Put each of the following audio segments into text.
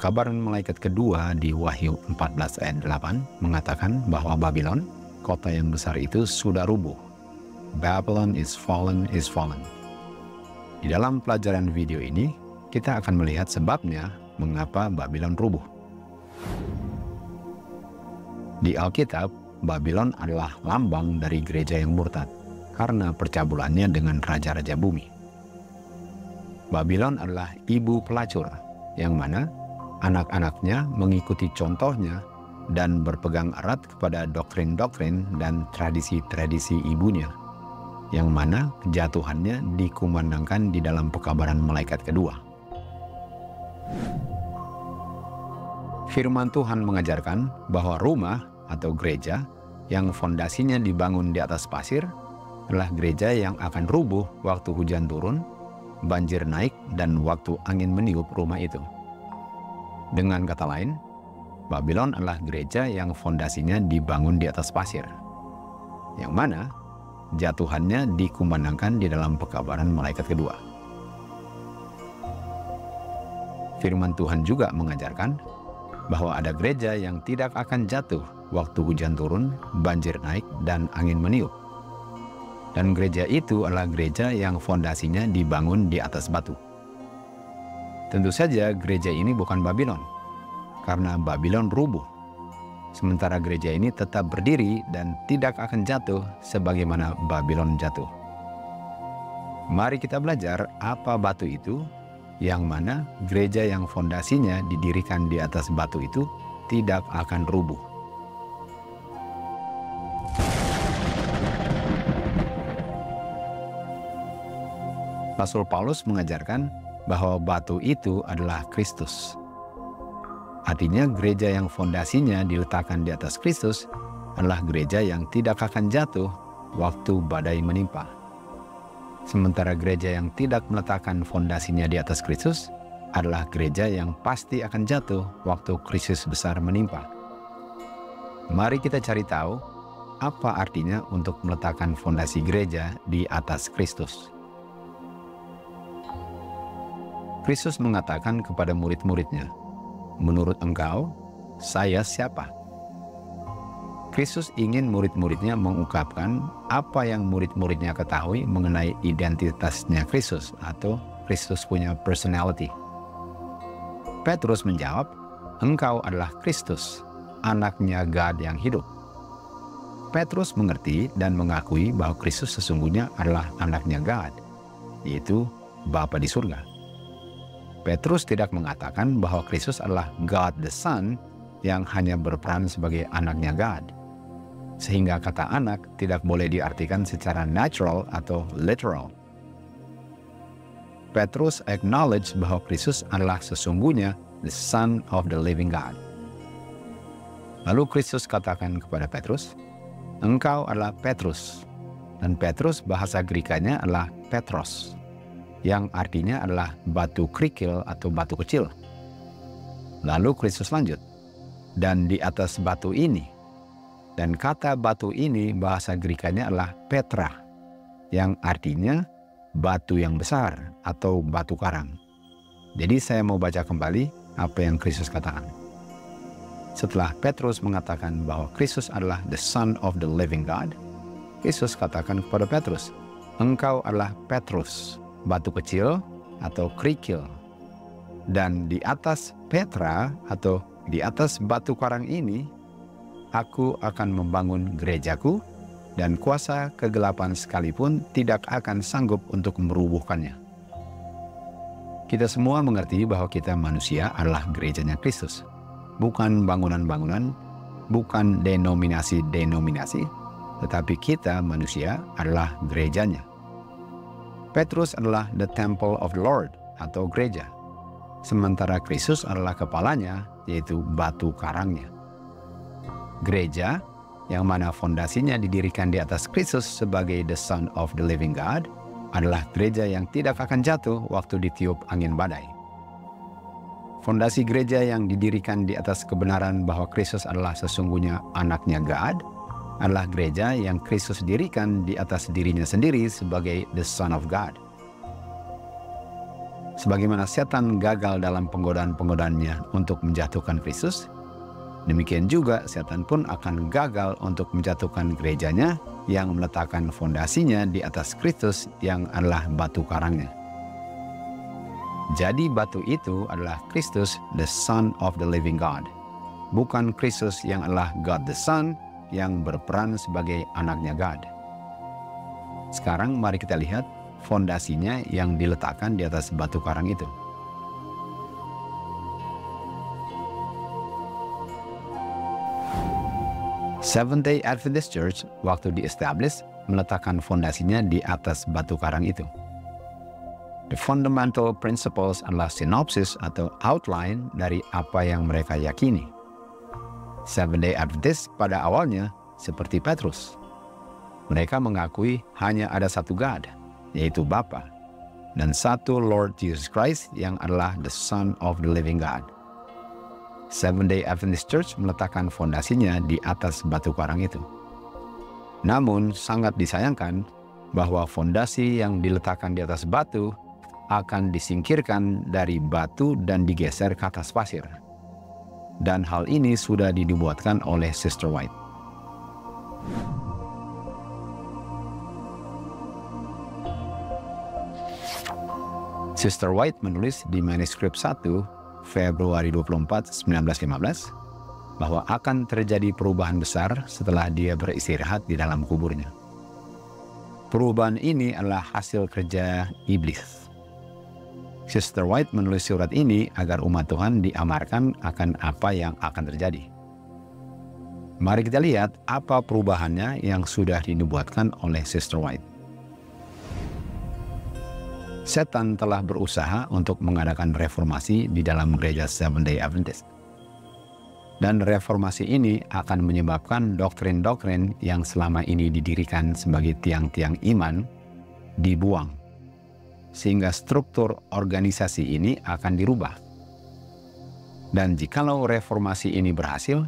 Pekabaran malaikat kedua di Wahyu 14 ayat 8 mengatakan bahwa Babylon, kota yang besar itu, sudah rubuh. Babylon is fallen, is fallen. Di dalam pelajaran video ini, kita akan melihat sebabnya mengapa Babylon rubuh. Di Alkitab, Babylon adalah lambang dari gereja yang murtad karena percabulannya dengan raja-raja bumi. Babylon adalah ibu pelacur, yang mana anak-anaknya mengikuti contohnya dan berpegang erat kepada doktrin-doktrin dan tradisi-tradisi ibunya, yang mana kejatuhannya dikumandangkan di dalam pekabaran malaikat kedua. Firman Tuhan mengajarkan bahwa rumah atau gereja yang fondasinya dibangun di atas pasir adalah gereja yang akan rubuh waktu hujan turun, banjir naik, dan waktu angin meniup rumah itu. Dengan kata lain, Babylon adalah gereja yang fondasinya dibangun di atas pasir, yang mana jatuhannya dikumandangkan di dalam pekabaran malaikat kedua. Firman Tuhan juga mengajarkan bahwa ada gereja yang tidak akan jatuh waktu hujan turun, banjir naik, dan angin meniup. Dan gereja itu adalah gereja yang fondasinya dibangun di atas batu. Tentu saja gereja ini bukan Babylon, karena Babylon rubuh. Sementara gereja ini tetap berdiri dan tidak akan jatuh sebagaimana Babylon jatuh. Mari kita belajar apa batu itu, yang mana gereja yang fondasinya didirikan di atas batu itu tidak akan rubuh. Rasul Paulus mengajarkan bahwa batu itu adalah Kristus. Artinya gereja yang fondasinya diletakkan di atas Kristus adalah gereja yang tidak akan jatuh waktu badai menimpa. Sementara gereja yang tidak meletakkan fondasinya di atas Kristus adalah gereja yang pasti akan jatuh waktu krisis besar menimpa. Mari kita cari tahu apa artinya untuk meletakkan fondasi gereja di atas Kristus. Kristus mengatakan kepada murid-muridnya, "Menurut engkau, saya siapa?" Kristus ingin murid-muridnya mengungkapkan apa yang murid-muridnya ketahui mengenai identitasnya Kristus atau Kristus punya personality. Petrus menjawab, "Engkau adalah Kristus, anaknya God yang hidup." Petrus mengerti dan mengakui bahwa Kristus sesungguhnya adalah anaknya God, yaitu Bapa di surga. Petrus tidak mengatakan bahwa Kristus adalah God the Son yang hanya berperan sebagai anaknya God, sehingga kata anak tidak boleh diartikan secara natural atau literal. Petrus acknowledge bahwa Kristus adalah sesungguhnya the Son of the living God. Lalu Kristus katakan kepada Petrus, "Engkau adalah Petrus," dan Petrus bahasa Grekanya adalah Petros, yang artinya adalah batu kerikil atau batu kecil. Lalu Kristus lanjut, "Dan di atas batu ini," dan kata batu ini bahasa Grekanya adalah Petra, yang artinya batu yang besar atau batu karang. Jadi saya mau baca kembali apa yang Kristus katakan. Setelah Petrus mengatakan bahwa Kristus adalah the Son of the living God, Kristus katakan kepada Petrus, "Engkau adalah Petrus, batu kecil atau kerikil. Dan di atas Petra atau di atas batu karang ini, aku akan membangun gerejaku, dan kuasa kegelapan sekalipun tidak akan sanggup untuk merubuhkannya." Kita semua mengerti bahwa kita manusia adalah gerejanya Kristus. Bukan bangunan-bangunan, bukan denominasi-denominasi, tetapi kita manusia adalah gerejanya. Petrus adalah the temple of the Lord atau gereja, sementara Kristus adalah kepalanya, yaitu batu karangnya. Gereja yang mana fondasinya didirikan di atas Kristus sebagai the Son of the living God adalah gereja yang tidak akan jatuh waktu ditiup angin badai. Fondasi gereja yang didirikan di atas kebenaran bahwa Kristus adalah sesungguhnya anaknya God adalah gereja yang Kristus dirikan di atas dirinya sendiri sebagai the Son of God. Sebagaimana setan gagal dalam penggodaan-penggodaannya untuk menjatuhkan Kristus, demikian juga setan pun akan gagal untuk menjatuhkan gerejanya yang meletakkan fondasinya di atas Kristus yang adalah batu karangnya. Jadi batu itu adalah Kristus, the Son of the Living God. Bukan Kristus yang adalah God the Son yang berperan sebagai anaknya God. Sekarang mari kita lihat fondasinya yang diletakkan di atas batu karang itu. Seventh-day Adventist Church waktu di-establish meletakkan fondasinya di atas batu karang itu. The fundamental principles adalah sinopsis atau outline dari apa yang mereka yakini. Seventh-day Adventist pada awalnya seperti Petrus. Mereka mengakui hanya ada satu God, yaitu Bapa, dan satu Lord Jesus Christ yang adalah the Son of the Living God. Seventh-day Adventist Church meletakkan fondasinya di atas batu karang itu. Namun sangat disayangkan bahwa fondasi yang diletakkan di atas batu akan disingkirkan dari batu dan digeser ke atas pasir. Dan hal ini sudah dinubuatkan oleh Sister White. Sister White menulis di manuskrip 1 Februari 24, 1915 bahwa akan terjadi perubahan besar setelah dia beristirahat di dalam kuburnya. Perubahan ini adalah hasil kerja iblis. Sister White menulis surat ini agar umat Tuhan diamarkan akan apa yang akan terjadi. Mari kita lihat apa perubahannya yang sudah dinubuatkan oleh Sister White. Setan telah berusaha untuk mengadakan reformasi di dalam gereja Seventh-day Adventist. Dan reformasi ini akan menyebabkan doktrin-doktrin yang selama ini didirikan sebagai tiang-tiang iman dibuang. Sehingga struktur organisasi ini akan dirubah. Dan jikalau reformasi ini berhasil,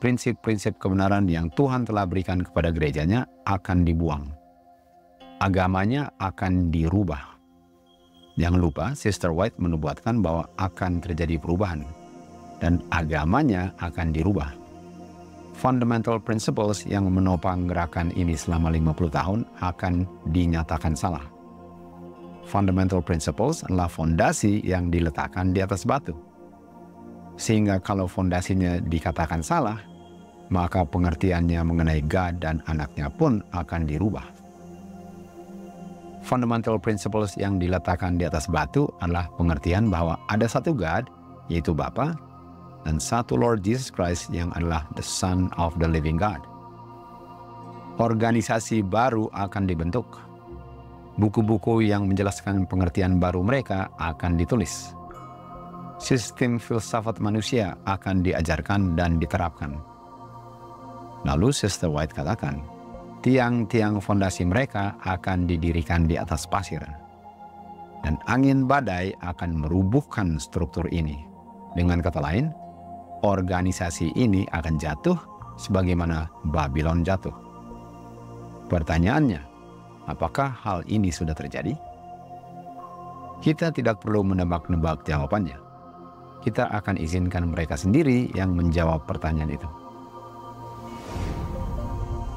prinsip-prinsip kebenaran yang Tuhan telah berikan kepada gerejanya akan dibuang. Agamanya akan dirubah. Jangan lupa, Sister White menubuatkan bahwa akan terjadi perubahan dan agamanya akan dirubah. Fundamental principles yang menopang gerakan ini selama 50 tahun akan dinyatakan salah. Fundamental principles adalah fondasi yang diletakkan di atas batu. Sehingga kalau fondasinya dikatakan salah, maka pengertiannya mengenai God dan anaknya pun akan dirubah. Fundamental principles yang diletakkan di atas batu adalah pengertian bahwa ada satu God, yaitu Bapa, dan satu Lord Jesus Christ yang adalah the Son of the Living God. Organisasi baru akan dibentuk. Buku-buku yang menjelaskan pengertian baru mereka akan ditulis. Sistem filsafat manusia akan diajarkan dan diterapkan. Lalu Sister White katakan, tiang-tiang fondasi mereka akan didirikan di atas pasir. Dan angin badai akan merubuhkan struktur ini. Dengan kata lain, organisasi ini akan jatuh sebagaimana Babylon jatuh. Pertanyaannya, apakah hal ini sudah terjadi? Kita tidak perlu menebak-nebak jawabannya. Kita akan izinkan mereka sendiri yang menjawab pertanyaan itu.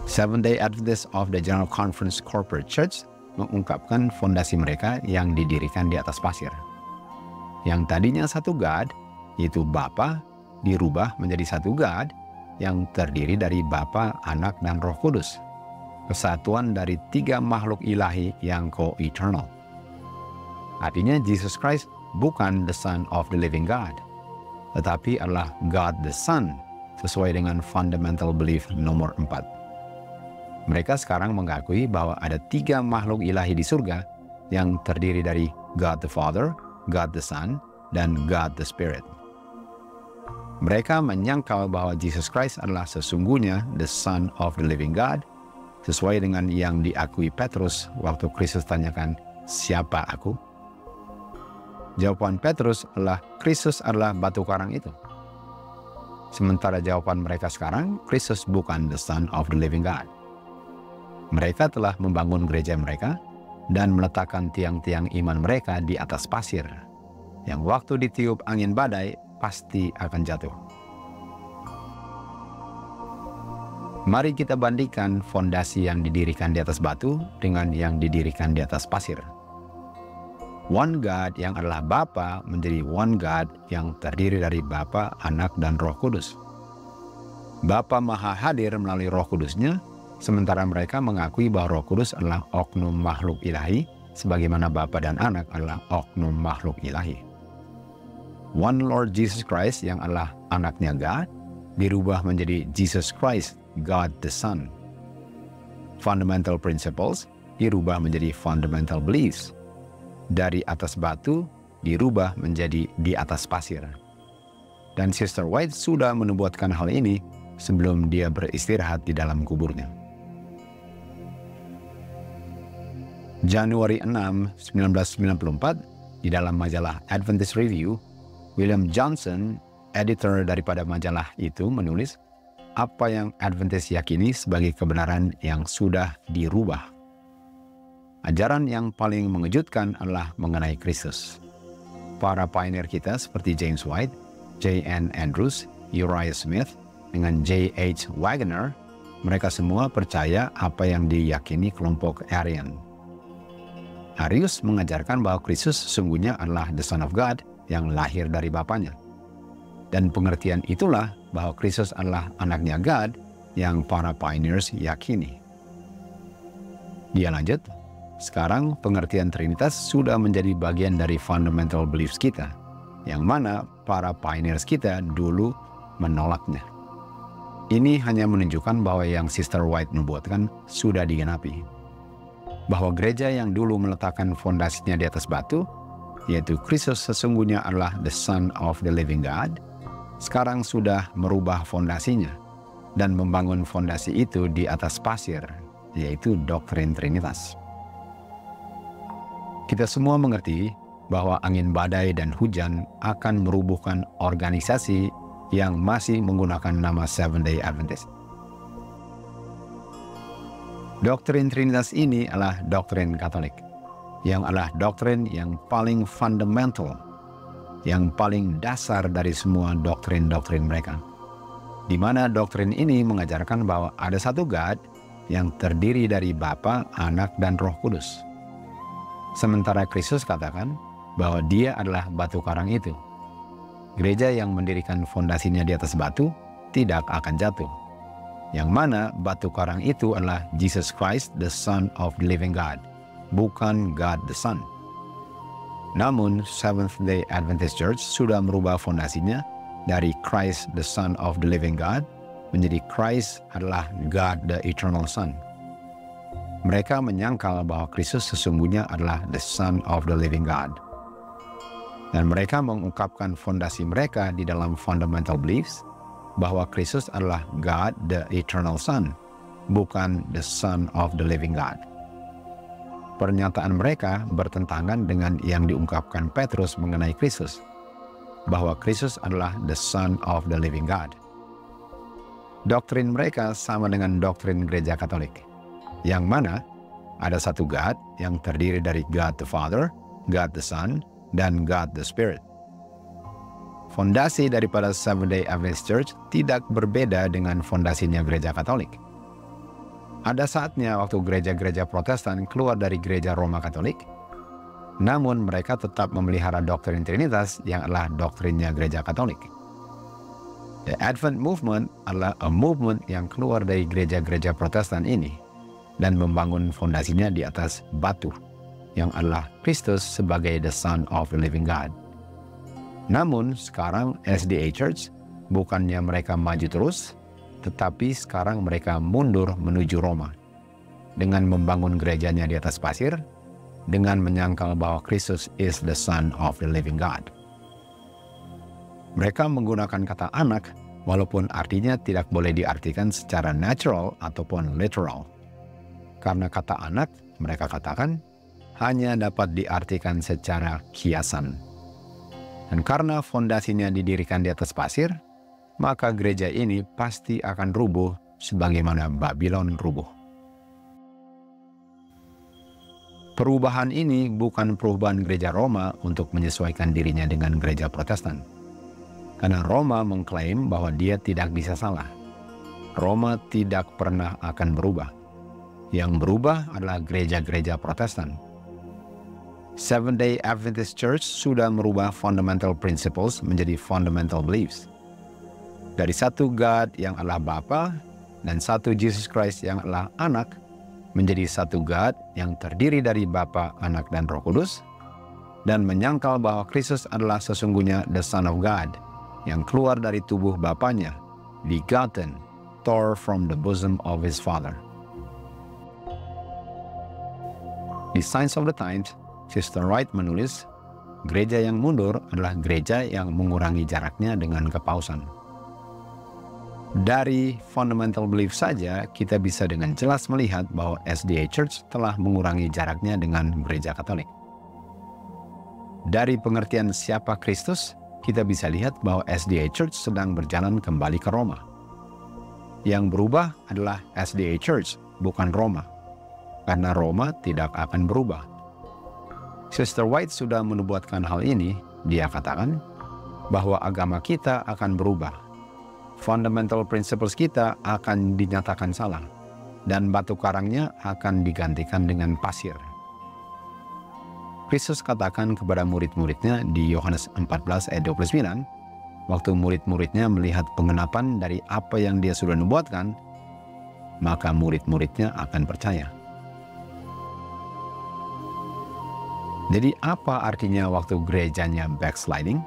Seventh-day Adventist of the General Conference Corporate Church mengungkapkan fondasi mereka yang didirikan di atas pasir. Yang tadinya satu God, yaitu Bapa, dirubah menjadi satu God yang terdiri dari Bapa, Anak, dan Roh Kudus. Kesatuan dari tiga makhluk ilahi yang co-eternal. Artinya Jesus Christ bukan the Son of the Living God, tetapi adalah God the Son, sesuai dengan fundamental belief nomor 4. Mereka sekarang mengakui bahwa ada tiga makhluk ilahi di surga yang terdiri dari God the Father, God the Son, dan God the Spirit. Mereka menyangkal bahwa Jesus Christ adalah sesungguhnya the Son of the Living God, sesuai dengan yang diakui Petrus waktu Kristus tanyakan, "Siapa aku?" Jawaban Petrus adalah Kristus adalah batu karang itu. Sementara jawaban mereka sekarang, Kristus bukan the Son of the Living God. Mereka telah membangun gereja mereka, dan meletakkan tiang-tiang iman mereka di atas pasir, yang waktu ditiup angin badai pasti akan jatuh. Mari kita bandingkan fondasi yang didirikan di atas batu dengan yang didirikan di atas pasir. One God yang adalah Bapa menjadi One God yang terdiri dari Bapa, Anak, dan Roh Kudus. Bapa Maha Hadir melalui Roh Kudusnya, sementara mereka mengakui bahwa Roh Kudus adalah oknum makhluk ilahi, sebagaimana Bapa dan Anak adalah oknum makhluk ilahi. One Lord Jesus Christ yang adalah anaknya God, dirubah menjadi Jesus Christ, God the Son. Fundamental principles dirubah menjadi fundamental beliefs. Dari atas batu dirubah menjadi di atas pasir. Dan Sister White sudah menubuatkan hal ini sebelum dia beristirahat di dalam kuburnya. Januari 6, 1994, di dalam majalah Adventist Review, William Johnson, editor daripada majalah itu, menulis apa yang Adventist yakini sebagai kebenaran yang sudah dirubah. Ajaran yang paling mengejutkan adalah mengenai Kristus. Para pioneer kita seperti James White, J.N. Andrews, Uriah Smith, dengan J.H. Wagner, mereka semua percaya apa yang diyakini kelompok Arian. Arius mengajarkan bahwa Kristus sesungguhnya adalah the Son of God yang lahir dari Bapanya. Dan pengertian itulah bahwa Kristus adalah anaknya God yang para pioneers yakini. Dia lanjut, sekarang pengertian Trinitas sudah menjadi bagian dari fundamental beliefs kita, yang mana para pioneers kita dulu menolaknya. Ini hanya menunjukkan bahwa yang Sister White nubuatkan sudah digenapi. Bahwa gereja yang dulu meletakkan fondasinya di atas batu, yaitu Kristus sesungguhnya adalah the Son of the Living God, sekarang sudah merubah fondasinya dan membangun fondasi itu di atas pasir, yaitu doktrin Trinitas. Kita semua mengerti bahwa angin badai dan hujan akan merubuhkan organisasi yang masih menggunakan nama Seventh-day Adventist. Doktrin Trinitas ini adalah doktrin Katolik, yang adalah doktrin yang paling fundamental, yang paling dasar dari semua doktrin-doktrin mereka. Di mana doktrin ini mengajarkan bahwa ada satu God yang terdiri dari Bapa, Anak, dan Roh Kudus. Sementara Kristus katakan bahwa dia adalah batu karang itu. Gereja yang mendirikan fondasinya di atas batu tidak akan jatuh. Yang mana batu karang itu adalah Jesus Christ, the Son of the Living God, bukan God the Son. Namun, Seventh-day Adventist Church sudah merubah fondasinya dari Christ the Son of the Living God menjadi Christ adalah God the Eternal Son. Mereka menyangkal bahwa Kristus sesungguhnya adalah the Son of the Living God. Dan mereka mengungkapkan fondasi mereka di dalam fundamental beliefs bahwa Kristus adalah God the Eternal Son, bukan the Son of the Living God. Pernyataan mereka bertentangan dengan yang diungkapkan Petrus mengenai Kristus, bahwa Kristus adalah the Son of the Living God. Doktrin mereka sama dengan doktrin Gereja Katolik, yang mana ada satu God yang terdiri dari God the Father, God the Son, dan God the Spirit. Fondasi daripada Seventh-day Adventist Church tidak berbeda dengan fondasinya Gereja Katolik. Ada saatnya waktu gereja-gereja Protestan keluar dari Gereja Roma Katolik, namun mereka tetap memelihara doktrin Trinitas yang adalah doktrinnya Gereja Katolik. The Advent Movement adalah a movement yang keluar dari gereja-gereja Protestan ini dan membangun fondasinya di atas batu, yang adalah Kristus sebagai the Son of the Living God. Namun sekarang SDA Church bukannya mereka maju terus, tetapi sekarang mereka mundur menuju Roma dengan membangun gerejanya di atas pasir, dengan menyangkal bahwa Kristus is the Son of the Living God. Mereka menggunakan kata anak walaupun artinya tidak boleh diartikan secara natural ataupun literal. Karena kata anak, mereka katakan, hanya dapat diartikan secara kiasan. Dan karena fondasinya didirikan di atas pasir, maka gereja ini pasti akan rubuh sebagaimana Babylon rubuh. Perubahan ini bukan perubahan gereja Roma untuk menyesuaikan dirinya dengan gereja Protestan. Karena Roma mengklaim bahwa dia tidak bisa salah. Roma tidak pernah akan berubah. Yang berubah adalah gereja-gereja Protestan. Seventh-day Adventist Church sudah merubah fundamental principles menjadi fundamental beliefs. Dari satu God yang adalah Bapa dan satu Jesus Christ yang adalah Anak, menjadi satu God yang terdiri dari Bapa, Anak, dan Roh Kudus, dan menyangkal bahwa Kristus adalah sesungguhnya the Son of God, yang keluar dari tubuh Bapanya, begotten, tore from the bosom of His Father. Di Signs of the Times, Sister Wright menulis, gereja yang mundur adalah gereja yang mengurangi jaraknya dengan kepausan. Dari fundamental belief saja, kita bisa dengan jelas melihat bahwa SDA Church telah mengurangi jaraknya dengan gereja Katolik. Dari pengertian siapa Kristus, kita bisa lihat bahwa SDA Church sedang berjalan kembali ke Roma. Yang berubah adalah SDA Church, bukan Roma. Karena Roma tidak akan berubah. Sister White sudah menubuatkan hal ini. Dia katakan bahwa agama kita akan berubah. Fundamental principles kita akan dinyatakan salah, dan batu karangnya akan digantikan dengan pasir. Kristus katakan kepada murid-muridnya di Yohanes 14 ayat 29, waktu murid-muridnya melihat pengenapan dari apa yang dia sudah nubuatkan, maka murid-muridnya akan percaya. Jadi apa artinya waktu gerejanya backsliding?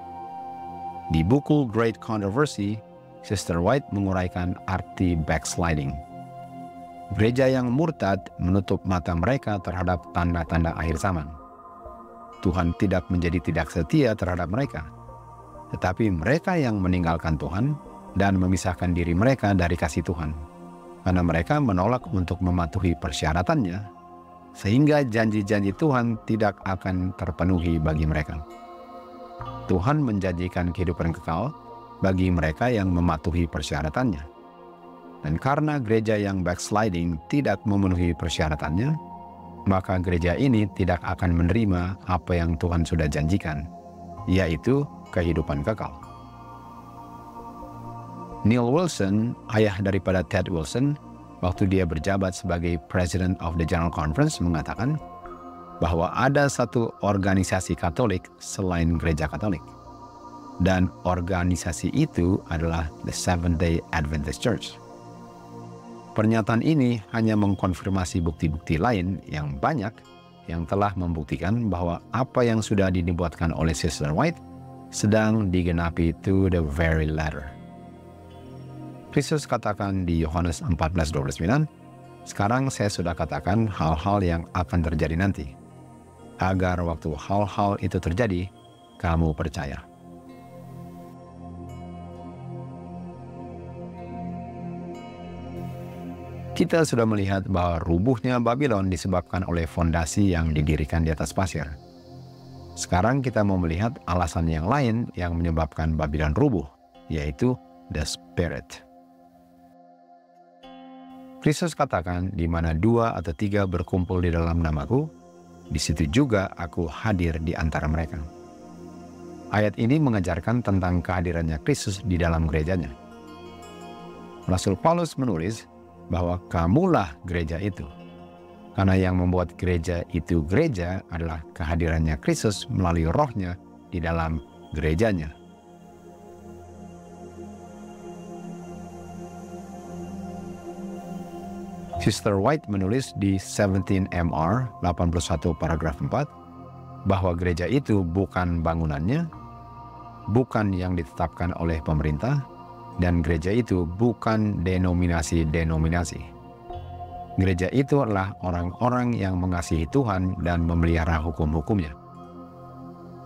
Di buku Great Controversy, Sister White menguraikan arti backsliding. Gereja yang murtad menutup mata mereka terhadap tanda-tanda akhir zaman. Tuhan tidak menjadi tidak setia terhadap mereka. Tetapi mereka yang meninggalkan Tuhan dan memisahkan diri mereka dari kasih Tuhan. Karena mereka menolak untuk mematuhi persyaratannya, sehingga janji-janji Tuhan tidak akan terpenuhi bagi mereka. Tuhan menjanjikan kehidupan kekal bagi mereka yang mematuhi persyaratannya. Dan karena gereja yang backsliding tidak memenuhi persyaratannya, maka gereja ini tidak akan menerima apa yang Tuhan sudah janjikan, yaitu kehidupan kekal. Neil Wilson, ayah daripada Ted Wilson, waktu dia berjabat sebagai President of the General Conference, mengatakan bahwa ada satu organisasi Katolik selain gereja Katolik. Dan organisasi itu adalah the Seventh-day Adventist Church. Pernyataan ini hanya mengkonfirmasi bukti-bukti lain yang banyak yang telah membuktikan bahwa apa yang sudah dinubuatkan oleh Sister White sedang digenapi to the very letter. Kristus katakan di Yohanes 14:29, sekarang saya sudah katakan hal-hal yang akan terjadi nanti, agar waktu hal-hal itu terjadi, kamu percaya. Kita sudah melihat bahwa rubuhnya Babylon disebabkan oleh fondasi yang didirikan di atas pasir. Sekarang kita mau melihat alasan yang lain yang menyebabkan Babylon rubuh, yaitu the Spirit. Kristus katakan, di mana 2 atau 3 berkumpul di dalam namaku, di situ juga aku hadir di antara mereka. Ayat ini mengajarkan tentang kehadirannya Kristus di dalam gerejanya. Rasul Paulus menulis bahwa kamulah gereja itu. Karena yang membuat gereja itu gereja adalah kehadirannya Kristus melalui rohnya di dalam gerejanya. Sister White menulis di 17 MR 81 paragraf 4 bahwa gereja itu bukan bangunannya, bukan yang ditetapkan oleh pemerintah, dan gereja itu bukan denominasi-denominasi. Gereja itu adalah orang-orang yang mengasihi Tuhan dan memelihara hukum-hukumnya.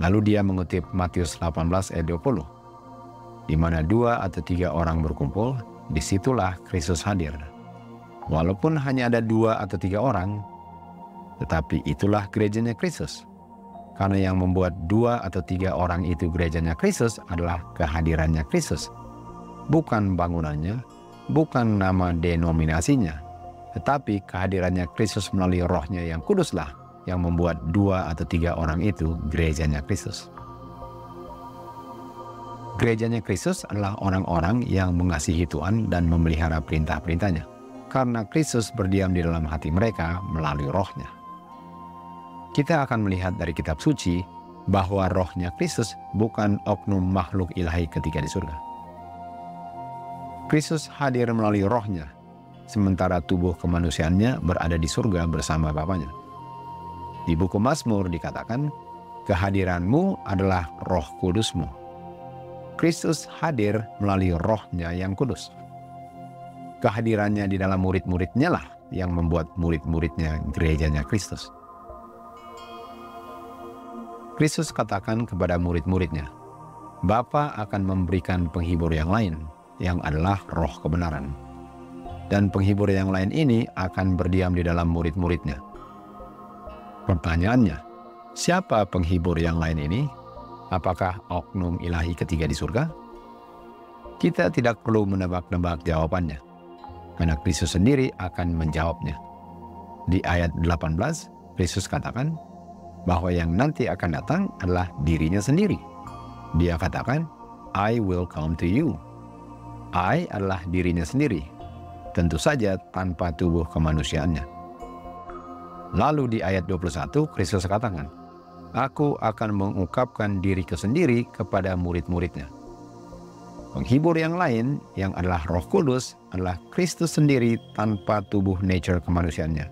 Lalu dia mengutip Matius 18 ayat 20. Di mana 2 atau 3 orang berkumpul, disitulah Kristus hadir. Walaupun hanya ada 2 atau 3 orang, tetapi itulah gerejanya Kristus. Karena yang membuat 2 atau 3 orang itu gerejanya Kristus adalah kehadirannya Kristus. Bukan bangunannya, bukan nama denominasinya, tetapi kehadirannya Kristus melalui rohnya yang kuduslah yang membuat 2 atau 3 orang itu gerejanya Kristus. Gerejanya Kristus adalah orang-orang yang mengasihi Tuhan dan memelihara perintah-perintahnya, karena Kristus berdiam di dalam hati mereka melalui rohnya. Kita akan melihat dari kitab suci bahwa rohnya Kristus bukan oknum makhluk ilahi ketika di surga. Kristus hadir melalui rohnya, sementara tubuh kemanusiaannya berada di surga bersama Bapanya. Di buku Mazmur dikatakan, kehadiranmu adalah roh kudusmu. Kristus hadir melalui rohnya yang kudus. Kehadirannya di dalam murid-muridnya lah yang membuat murid-muridnya gerejanya Kristus. Kristus katakan kepada murid-muridnya, Bapa akan memberikan penghibur yang lain, yang adalah roh kebenaran. Dan penghibur yang lain ini akan berdiam di dalam murid-muridnya. Pertanyaannya, siapa penghibur yang lain ini? Apakah oknum ilahi ketiga di surga? Kita tidak perlu menebak-nebak jawabannya, karena Kristus sendiri akan menjawabnya. Di ayat 18, Kristus katakan bahwa yang nanti akan datang adalah dirinya sendiri. Dia katakan, I will come to you. I adalah dirinya sendiri, tentu saja tanpa tubuh kemanusiaannya. Lalu di ayat 21, Kristus katakan, Aku akan mengungkapkan diriku sendiri kepada murid-muridnya. Penghibur yang lain, yang adalah Roh Kudus, adalah Kristus sendiri tanpa tubuh nature kemanusiaannya.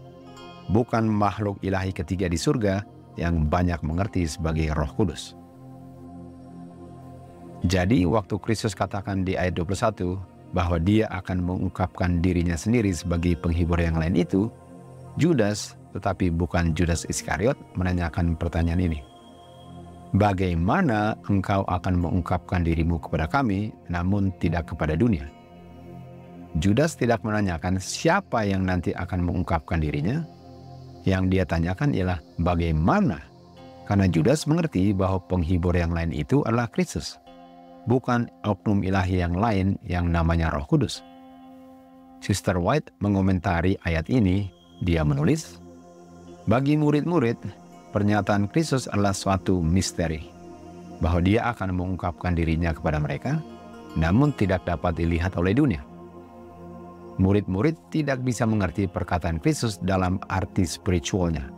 Bukan makhluk ilahi ketiga di surga yang banyak mengerti sebagai Roh Kudus. Jadi waktu Kristus katakan di ayat 21 bahwa dia akan mengungkapkan dirinya sendiri sebagai penghibur yang lain itu, Judas, tetapi bukan Judas Iskariot, menanyakan pertanyaan ini. Bagaimana engkau akan mengungkapkan dirimu kepada kami, namun tidak kepada dunia? Judas tidak menanyakan siapa yang nanti akan mengungkapkan dirinya. Yang dia tanyakan ialah bagaimana, karena Judas mengerti bahwa penghibur yang lain itu adalah Kristus, bukan oknum ilahi yang lain yang namanya Roh Kudus. Sister White mengomentari ayat ini. Dia menulis, bagi murid-murid, pernyataan Kristus adalah suatu misteri, bahwa dia akan mengungkapkan dirinya kepada mereka, namun tidak dapat dilihat oleh dunia. Murid-murid tidak bisa mengerti perkataan Kristus dalam arti spiritualnya,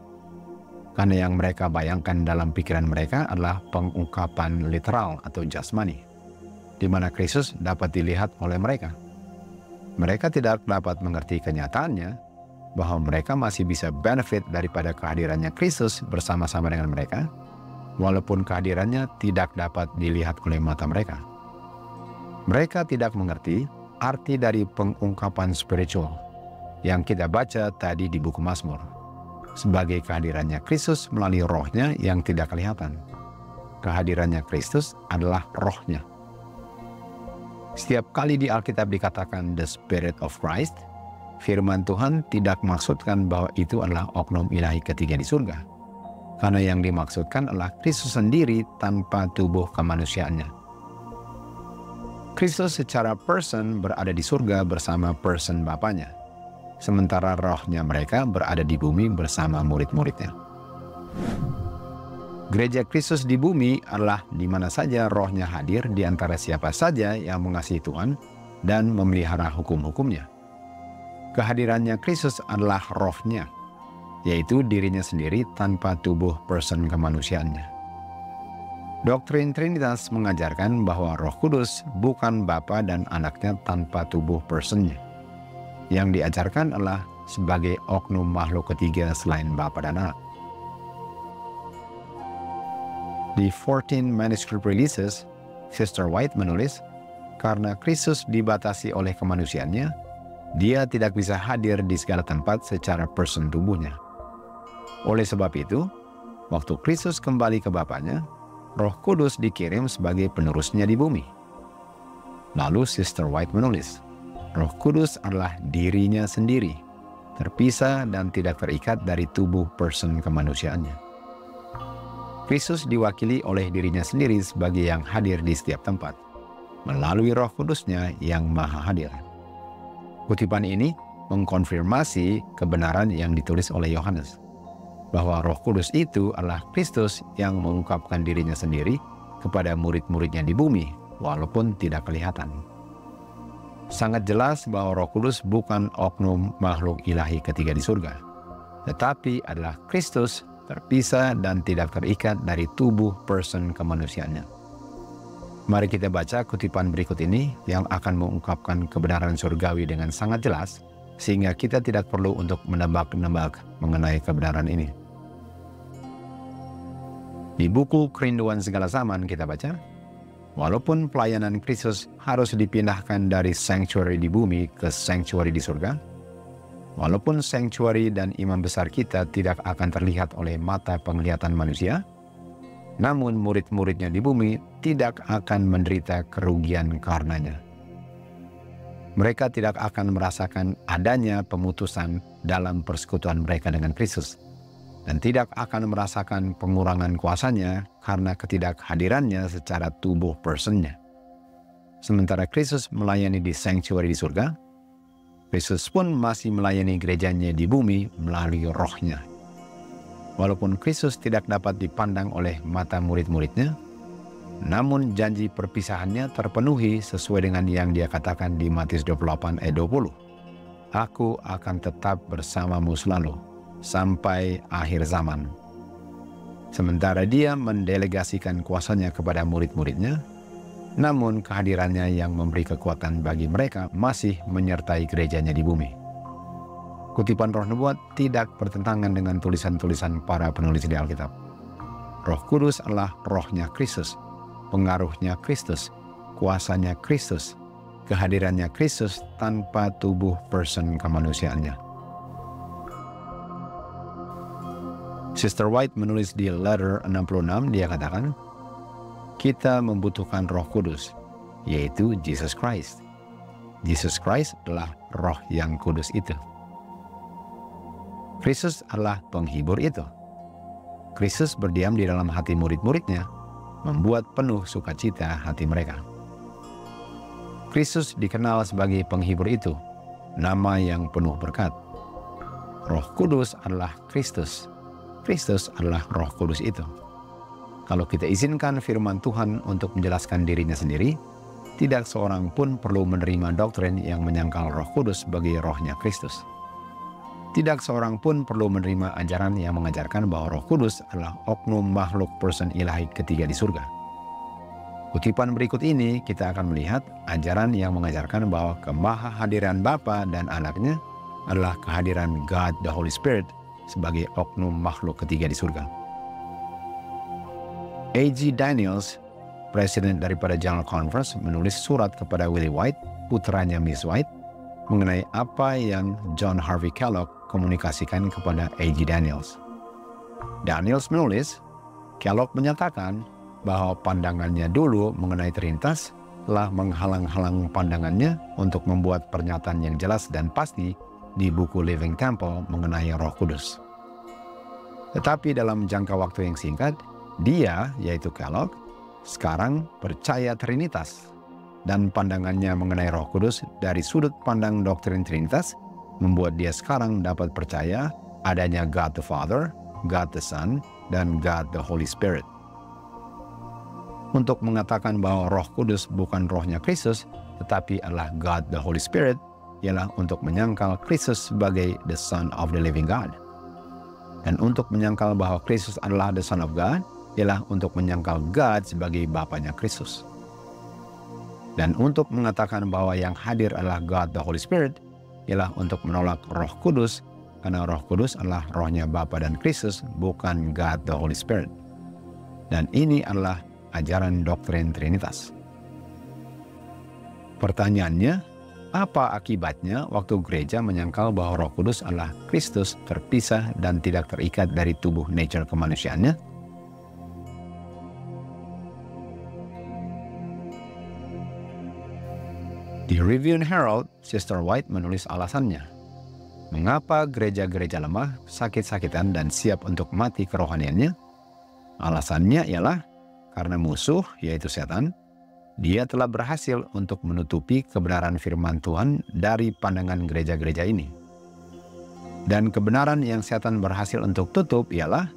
karena yang mereka bayangkan dalam pikiran mereka adalah pengungkapan literal atau jasmani, di mana Kristus dapat dilihat oleh mereka. Mereka tidak dapat mengerti kenyataannya, bahwa mereka masih bisa benefit daripada kehadirannya Kristus bersama-sama dengan mereka, walaupun kehadirannya tidak dapat dilihat oleh mata mereka. Mereka tidak mengerti arti dari pengungkapan spiritual yang kita baca tadi di buku Mazmur, sebagai kehadirannya Kristus melalui rohnya yang tidak kelihatan. Kehadirannya Kristus adalah rohnya. Setiap kali di Alkitab dikatakan the Spirit of Christ, firman Tuhan tidak maksudkan bahwa itu adalah oknum ilahi ketiga di surga. Karena yang dimaksudkan adalah Kristus sendiri tanpa tubuh kemanusiaannya. Kristus secara person berada di surga bersama person Bapanya. Sementara rohnya mereka berada di bumi bersama murid-muridnya. Gereja Kristus di bumi adalah di mana saja rohnya hadir di antara siapa saja yang mengasihi Tuhan dan memelihara hukum-hukumnya. Kehadirannya Kristus adalah rohnya, yaitu dirinya sendiri tanpa tubuh person kemanusiaannya. Doktrin Trinitas mengajarkan bahwa Roh Kudus bukan Bapa dan anaknya tanpa tubuh personnya. Yang diajarkan adalah sebagai oknum makhluk ketiga selain Bapa dan Anak. Di 14 Manuscript Releases, Sister White menulis, karena Kristus dibatasi oleh kemanusiaannya, dia tidak bisa hadir di segala tempat secara person tubuhnya. Oleh sebab itu, waktu Kristus kembali ke Bapanya, Roh Kudus dikirim sebagai penerusnya di bumi. Lalu Sister White menulis, Roh Kudus adalah dirinya sendiri, terpisah dan tidak terikat dari tubuh person kemanusiaannya. Kristus diwakili oleh dirinya sendiri sebagai yang hadir di setiap tempat, melalui Roh Kudusnya yang maha hadir. Kutipan ini mengkonfirmasi kebenaran yang ditulis oleh Yohanes. bahwa Roh Kudus itu adalah Kristus yang mengungkapkan dirinya sendiri kepada murid-muridnya di bumi, walaupun tidak kelihatan. Sangat jelas bahwa Roh Kudus bukan oknum makhluk ilahi ketiga di surga, tetapi adalah Kristus terpisah dan tidak terikat dari tubuh person kemanusiaannya. Mari kita baca kutipan berikut ini yang akan mengungkapkan kebenaran surgawi dengan sangat jelas, sehingga kita tidak perlu untuk menebak-nebak mengenai kebenaran ini. Di buku Kerinduan Segala Zaman kita baca, walaupun pelayanan Kristus harus dipindahkan dari sanctuary di bumi ke sanctuary di surga, walaupun sanctuary dan imam besar kita tidak akan terlihat oleh mata penglihatan manusia, namun murid-muridnya di bumi tidak akan menderita kerugian karenanya. Mereka tidak akan merasakan adanya pemutusan dalam persekutuan mereka dengan Kristus, dan tidak akan merasakan pengurangan kuasanya karena ketidakhadirannya secara tubuh personnya. Sementara Kristus melayani di sanctuary di surga, Kristus pun masih melayani gerejanya di bumi melalui rohnya. Walaupun Kristus tidak dapat dipandang oleh mata murid-muridnya, namun janji perpisahannya terpenuhi sesuai dengan yang dia katakan di Matius 28 ayat 20. Aku akan tetap bersamamu selalu sampai akhir zaman. Sementara dia mendelegasikan kuasanya kepada murid-muridnya, namun kehadirannya yang memberi kekuatan bagi mereka masih menyertai gerejanya di bumi. Kutipan Roh Nubuat tidak bertentangan dengan tulisan-tulisan para penulis di Alkitab. Roh Kudus adalah rohnya Kristus, pengaruhnya Kristus, kuasanya Kristus, kehadirannya Kristus tanpa tubuh person kemanusiaannya. Sister White menulis di letter 66, dia katakan, kita membutuhkan Roh Kudus, yaitu Jesus Christ. Jesus Christ adalah roh yang kudus itu. Kristus adalah penghibur itu. Kristus berdiam di dalam hati murid-muridnya, membuat penuh sukacita hati mereka. Kristus dikenal sebagai penghibur itu, nama yang penuh berkat. Roh Kudus adalah Kristus. Kristus adalah Roh Kudus itu. Kalau kita izinkan firman Tuhan untuk menjelaskan dirinya sendiri, tidak seorang pun perlu menerima doktrin yang menyangkal Roh Kudus sebagai rohnya Kristus. Tidak seorang pun perlu menerima ajaran yang mengajarkan bahwa Roh Kudus adalah oknum makhluk person ilahi ketiga di surga. Kutipan berikut ini kita akan melihat ajaran yang mengajarkan bahwa kemahahadiran Bapa dan Anaknya adalah kehadiran God the Holy Spirit sebagai oknum makhluk ketiga di surga. A.G. Daniels, presiden daripada General Conference, menulis surat kepada Willie White, putranya Miss White, mengenai apa yang John Harvey Kellogg komunikasikan kepada A.G. Daniels. Daniels menulis, Kellogg menyatakan bahwa pandangannya dulu mengenai Trinitas telah menghalang-halang pandangannya untuk membuat pernyataan yang jelas dan pasti di buku Living Temple mengenai Roh Kudus. Tetapi dalam jangka waktu yang singkat, dia, yaitu Kellogg, sekarang percaya Trinitas, dan pandangannya mengenai Roh Kudus dari sudut pandang doktrin Trinitas membuat dia sekarang dapat percaya adanya God the Father, God the Son, dan God the Holy Spirit. Untuk mengatakan bahwa Roh Kudus bukan rohnya Kristus, tetapi adalah God the Holy Spirit, ialah untuk menyangkal Kristus sebagai the Son of the Living God. Dan untuk menyangkal bahwa Kristus adalah the Son of God, ialah untuk menyangkal God sebagai Bapanya Kristus. Dan untuk mengatakan bahwa yang hadir adalah God the Holy Spirit, ialah untuk menolak Roh Kudus, karena Roh Kudus adalah rohnya Bapa dan Kristus, bukan God the Holy Spirit. Dan ini adalah ajaran doktrin Trinitas. Pertanyaannya, apa akibatnya waktu gereja menyangkal bahwa Roh Kudus adalah Kristus terpisah dan tidak terikat dari tubuh nature kemanusiaannya? Di Review and Herald, Sister White menulis alasannya. Mengapa gereja-gereja lemah, sakit-sakitan, dan siap untuk mati kerohaniannya? Alasannya ialah karena musuh, yaitu setan, dia telah berhasil untuk menutupi kebenaran firman Tuhan dari pandangan gereja-gereja ini. Dan kebenaran yang setan berhasil untuk tutup ialah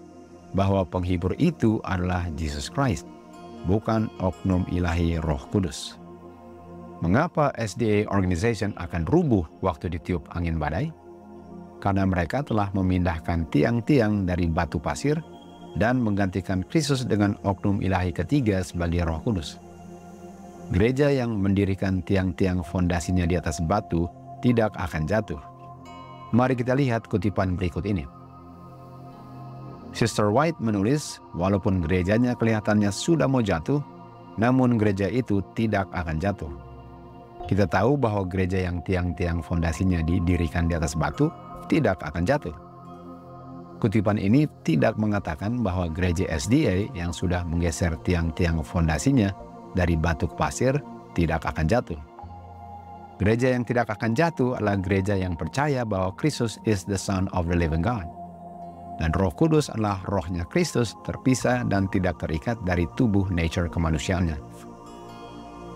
bahwa penghibur itu adalah Jesus Christ, bukan oknum ilahi Roh Kudus. Mengapa SDA Organization akan rubuh waktu ditiup angin badai? Karena mereka telah memindahkan tiang-tiang dari batu pasir dan menggantikan Kristus dengan oknum ilahi ketiga sebagai Roh Kudus. Gereja yang mendirikan tiang-tiang fondasinya di atas batu tidak akan jatuh. Mari kita lihat kutipan berikut ini. Sister White menulis, walaupun gerejanya kelihatannya sudah mau jatuh, namun gereja itu tidak akan jatuh. Kita tahu bahwa gereja yang tiang-tiang fondasinya didirikan di atas batu tidak akan jatuh. Kutipan ini tidak mengatakan bahwa gereja SDA yang sudah menggeser tiang-tiang fondasinya dari batu ke pasir tidak akan jatuh. Gereja yang tidak akan jatuh adalah gereja yang percaya bahwa Kristus is the Son of the living God. Dan Roh Kudus adalah rohnya Kristus terpisah dan tidak terikat dari tubuh nature kemanusiaannya.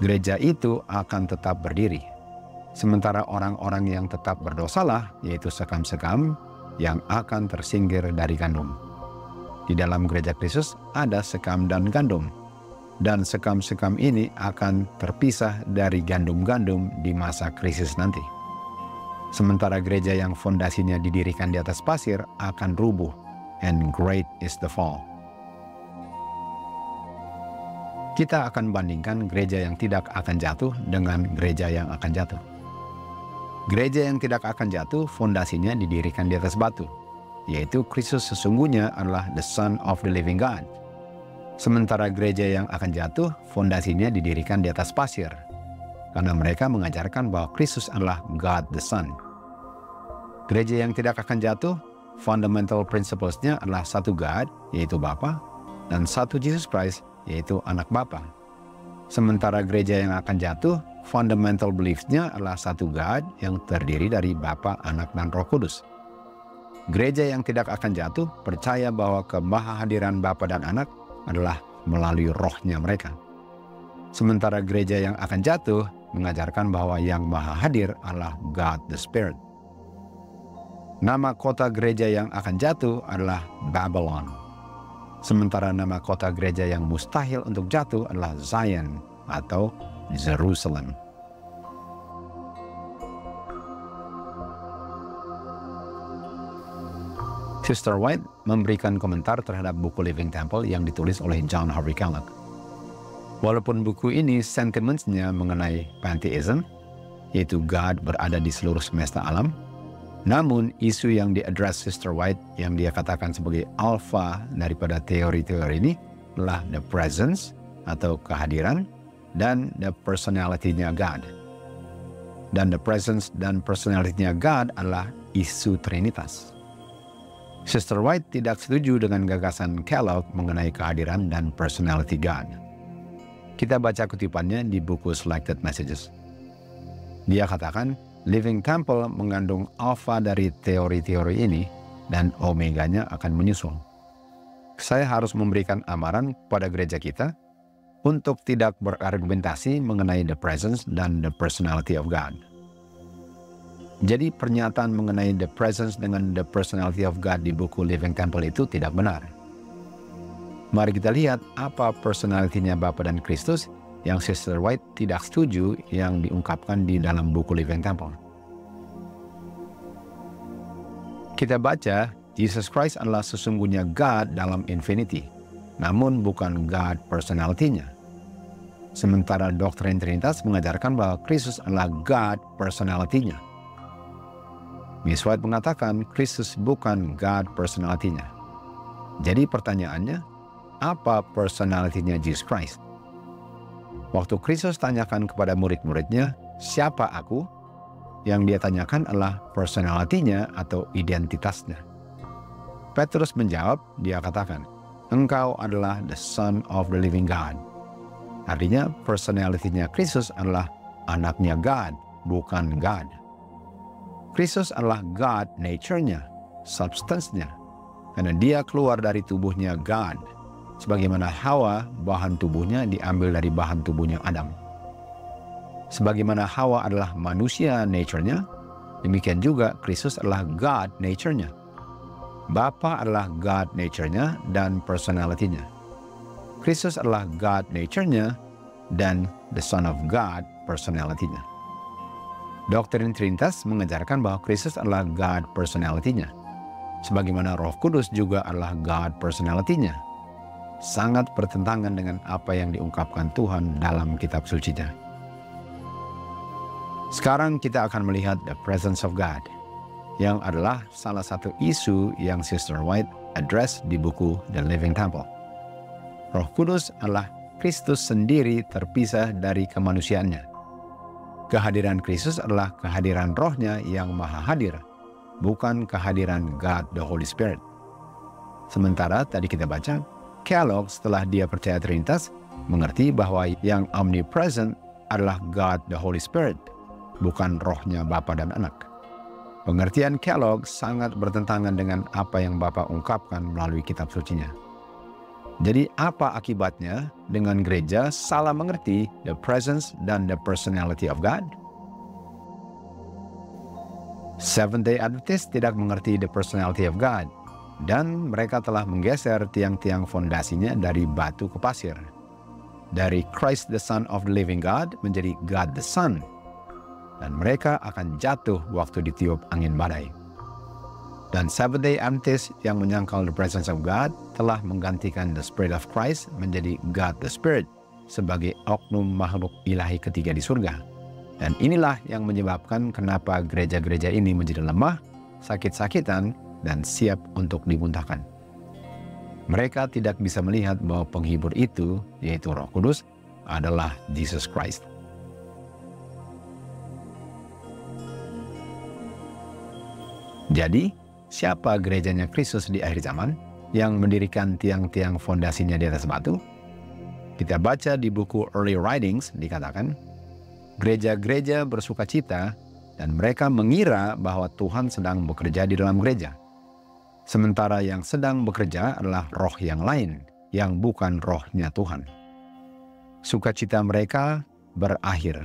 Gereja itu akan tetap berdiri. Sementara orang-orang yang tetap berdosalah, yaitu sekam-sekam, yang akan tersingkir dari gandum. Di dalam gereja Kristus ada sekam dan gandum. Dan sekam-sekam ini akan terpisah dari gandum-gandum di masa krisis nanti. Sementara gereja yang fondasinya didirikan di atas pasir akan rubuh, and great is the fall. Kita akan bandingkan gereja yang tidak akan jatuh dengan gereja yang akan jatuh. Gereja yang tidak akan jatuh fondasinya didirikan di atas batu, yaitu Kristus sesungguhnya adalah the Son of the living God. Sementara gereja yang akan jatuh fondasinya didirikan di atas pasir, karena mereka mengajarkan bahwa Kristus adalah God the Son. Gereja yang tidak akan jatuh, fundamental principles-nya adalah satu God, yaitu Bapa, dan satu Jesus Christ, yaitu anak Bapa. Sementara gereja yang akan jatuh, fundamental beliefs-nya adalah satu God yang terdiri dari Bapa, Anak, dan Roh Kudus. Gereja yang tidak akan jatuh percaya bahwa kemahahadiran Bapa dan Anak adalah melalui rohnya mereka. Sementara gereja yang akan jatuh mengajarkan bahwa yang maha hadir adalah God the Spirit. Nama kota gereja yang akan jatuh adalah Babylon. Sementara nama kota gereja yang mustahil untuk jatuh adalah Zion atau Jerusalem. Sister White memberikan komentar terhadap buku Living Temple yang ditulis oleh John Harvey Kellogg. Walaupun buku ini sentimentsnya mengenai pantheism, yaitu God berada di seluruh semesta alam, namun isu yang diadres Sister White yang dia katakan sebagai alpha daripada teori-teori ini adalah the presence atau kehadiran dan the personality-nya God. Dan the presence dan personality-nya God adalah isu Trinitas. Sister White tidak setuju dengan gagasan Kellogg mengenai kehadiran dan personality God. Kita baca kutipannya di buku Selected Messages. Dia katakan, Living Temple mengandung alfa dari teori-teori ini dan omeganya akan menyusul. Saya harus memberikan amaran pada gereja kita untuk tidak berargumentasi mengenai the presence dan the personality of God. Jadi pernyataan mengenai the presence dengan the personality of God di buku Living Temple itu tidak benar. Mari kita lihat apa personality-nya Bapa dan Kristus yang Sister White tidak setuju yang diungkapkan di dalam buku Living Temple. Kita baca, Jesus Christ adalah sesungguhnya God dalam infinity, namun bukan God personality-nya. Sementara doktrin Trinitas mengajarkan bahwa Kristus adalah God personality-nya. Miss White mengatakan Kristus bukan God personality-nya. Jadi pertanyaannya, apa personality-nya Jesus Christ? Waktu Kristus tanyakan kepada murid-muridnya, siapa aku? Yang dia tanyakan adalah personality-nya atau identitasnya. Petrus menjawab, dia katakan, engkau adalah the Son of the living God. Artinya personality-nya Kristus adalah anaknya God, bukan God. Kristus adalah God nature-nya, substance-nya. Karena dia keluar dari tubuhnya God. Sebagaimana Hawa, bahan tubuhnya diambil dari bahan tubuhnya Adam. Sebagaimana Hawa adalah manusia nature-nya, Demikian juga Kristus adalah God nature-nya. Bapa adalah God nature-nya dan personality-nya. Kristus adalah God nature-nya dan the Son of God personality-nya. Doktrin Trinitas mengajarkan bahwa Kristus adalah God personality-nya, sebagaimana Roh Kudus juga adalah God personality-nya. Sangat bertentangan dengan apa yang diungkapkan Tuhan dalam kitab suci-Nya. Sekarang kita akan melihat the presence of God, yang adalah salah satu isu yang Sister White address di buku The Living Temple. Roh Kudus adalah Kristus sendiri terpisah dari kemanusiaannya. Kehadiran Kristus adalah kehadiran Roh-Nya yang maha hadir, bukan kehadiran God the Holy Spirit. Sementara tadi kita baca, Kellogg setelah dia percaya Trinitas, mengerti bahwa yang omnipresent adalah God the Holy Spirit, bukan Roh-Nya Bapa dan Anak. Pengertian Kellogg sangat bertentangan dengan apa yang Bapa ungkapkan melalui kitab suci-Nya. Jadi apa akibatnya dengan gereja salah mengerti the presence dan the personality of God? Seventh-day Adventist tidak mengerti the personality of God, dan mereka telah menggeser tiang-tiang fondasinya dari batu ke pasir. Dari Christ the Son of the Living God menjadi God the Son. Dan mereka akan jatuh waktu ditiup angin badai. Dan Seventh-day Adventist yang menyangkal the presence of God telah menggantikan the Spirit of Christ menjadi God the Spirit sebagai oknum makhluk ilahi ketiga di surga. Dan inilah yang menyebabkan kenapa gereja-gereja ini menjadi lemah, sakit-sakitan, dan siap untuk dimuntahkan. Mereka tidak bisa melihat bahwa penghibur itu, yaitu Roh Kudus, adalah Jesus Christ. Jadi, siapa gerejanya Kristus di akhir zaman yang mendirikan tiang-tiang fondasinya di atas batu? Kita baca di buku Early Writings dikatakan, gereja-gereja bersukacita dan mereka mengira bahwa Tuhan sedang bekerja di dalam gereja. Sementara yang sedang bekerja adalah roh yang lain, yang bukan rohnya Tuhan. Sukacita mereka berakhir,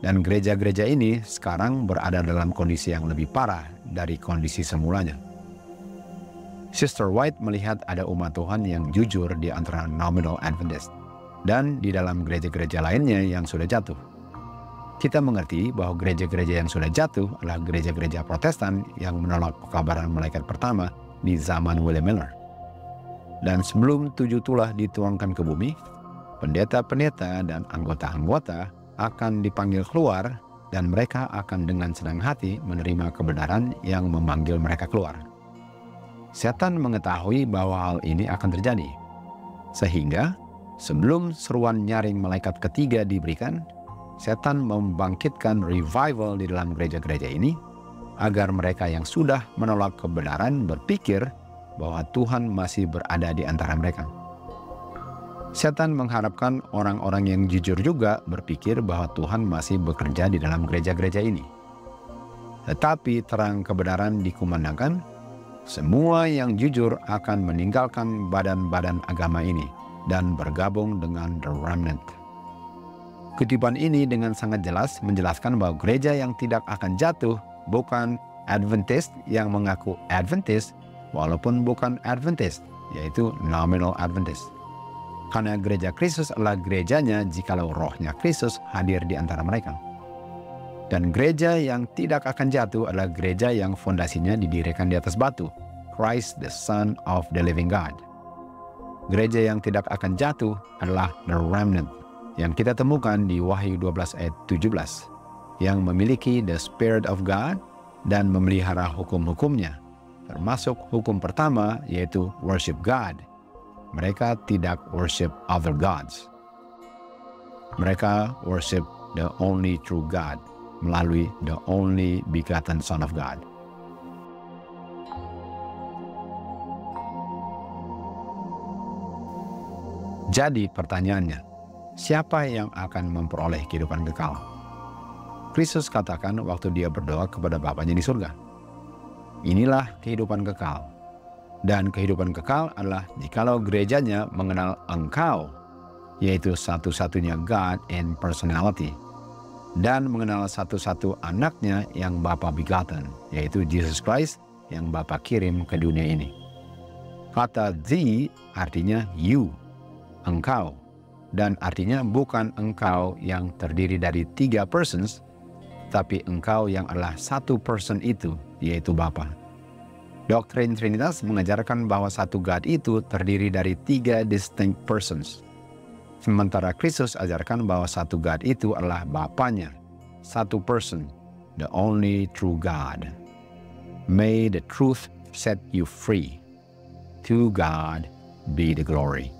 dan gereja-gereja ini sekarang berada dalam kondisi yang lebih parah dari kondisi semulanya. Sister White melihat ada umat Tuhan yang jujur di antara nominal Adventist, dan di dalam gereja-gereja lainnya yang sudah jatuh. Kita mengerti bahwa gereja-gereja yang sudah jatuh adalah gereja-gereja Protestan yang menolak pekabaran malaikat pertama di zaman William Miller. Dan sebelum 7 tulah dituangkan ke bumi, pendeta-pendeta dan anggota-anggota akan dipanggil keluar dan mereka akan dengan senang hati menerima kebenaran yang memanggil mereka keluar. Setan mengetahui bahwa hal ini akan terjadi. Sehingga sebelum seruan nyaring malaikat ketiga diberikan, setan membangkitkan revival di dalam gereja-gereja ini agar mereka yang sudah menolak kebenaran berpikir bahwa Tuhan masih berada di antara mereka. Setan mengharapkan orang-orang yang jujur juga berpikir bahwa Tuhan masih bekerja di dalam gereja-gereja ini. Tetapi terang kebenaran dikumandangkan, semua yang jujur akan meninggalkan badan-badan agama ini dan bergabung dengan the remnant. Kutipan ini dengan sangat jelas menjelaskan bahwa gereja yang tidak akan jatuh bukan Adventist yang mengaku Adventist walaupun bukan Adventist, yaitu nominal Adventist. Karena gereja Kristus adalah gerejanya jikalau rohnya Kristus hadir di antara mereka. Dan gereja yang tidak akan jatuh adalah gereja yang fondasinya didirikan di atas batu, Christ the Son of the Living God. Gereja yang tidak akan jatuh adalah the remnant, yang kita temukan di Wahyu 12 ayat 17, yang memiliki the Spirit of God dan memelihara hukum-hukumnya, termasuk hukum pertama yaitu worship God. Mereka tidak worship other gods. Mereka worship the only true God melalui the only begotten Son of God. Jadi pertanyaannya, siapa yang akan memperoleh kehidupan kekal? Kristus katakan waktu dia berdoa kepada Bapanya di surga, inilah kehidupan kekal. Dan kehidupan kekal adalah jikalau gerejanya mengenal Engkau, yaitu satu-satunya God in personality, dan mengenal satu-satu anaknya yang Bapa begotten, yaitu Jesus Christ yang Bapa kirim ke dunia ini. Kata the artinya you, engkau, dan artinya bukan engkau yang terdiri dari 3 persons, tapi engkau yang adalah satu person itu, yaitu Bapa. Doktrin Trinitas mengajarkan bahwa satu God itu terdiri dari 3 distinct persons. Sementara Kristus ajarkan bahwa satu God itu adalah Bapanya, satu person, the only true God. May the truth set you free. To God be the glory.